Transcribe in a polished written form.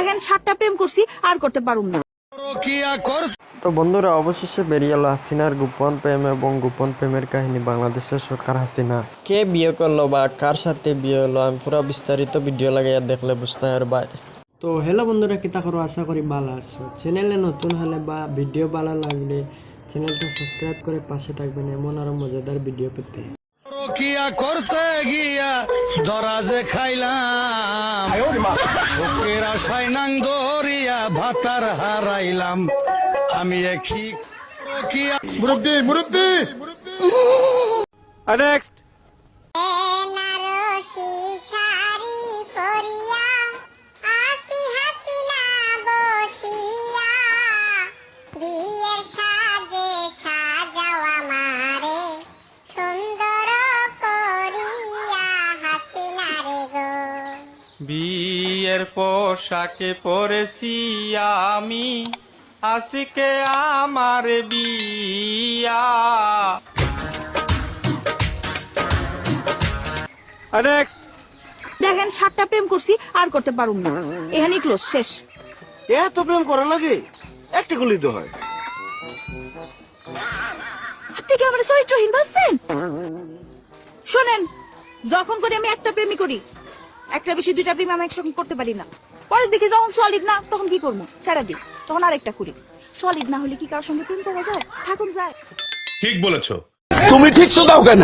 দেখেন 7টা প্রেম করছি আর করতে পারুম না। তো বন্ধুরা, অবশেষে বেরিয়ে এলো হাসিনার গোপন প্রেম এবং গোপন প্রেমের কাহিনী। বাংলাদেশের সরকার হাসিনা কে বিয়ে করলো বা কার সাথে বিয়ে হলো, আমি পুরো বিস্তারিত ভিডিও লাগাইয়া দেখলে বুঝতে পারবা। তো হ্যালো বন্ধুরা, কিতা করো, আশা করি ভালো আছো। চ্যানেলে নতুন হলে বা ভিডিও ভালো লাগলে চ্যানেলটা সাবস্ক্রাইব করে পাশে থাকবেন এমন আরো মজাদার ভিডিও পেতে। কিয়া করতে গিয়া দরাজে খাইলাম, শোকের আশায় নাং দরিয়া ভাতার হারাইলাম। আমি একই মুরব্বি মুরব্বি নেক্সট বিয়ের পোশাকে পরেছি আমি, আজকে আমার বিয়া। নেক্সট দেখেন 7টা প্রেম করছি আর করতে পারুম না, এখানেই ক্লোজ, শেষ। এত প্রেম করা লাগে? একটা গুলি তো হয়। আপনি কি আমার চরিত্রহীন ভাবছেন? শোনেন, যখন করে আমি একটা প্রেমই করি, একটা বেশি 2টা প্রেম আমি একসঙ্গে করতে পারি না। পরে দেখি যখন সলিড না, তখন কি করবো, ছেড়ে দিই, তখন আরেকটা করি। সলিড না হলে কি কারোর সঙ্গে প্রেম করা যায়? থাকুন যায়। ঠিক বলেছো। তুমি ঠিক দাও কেন?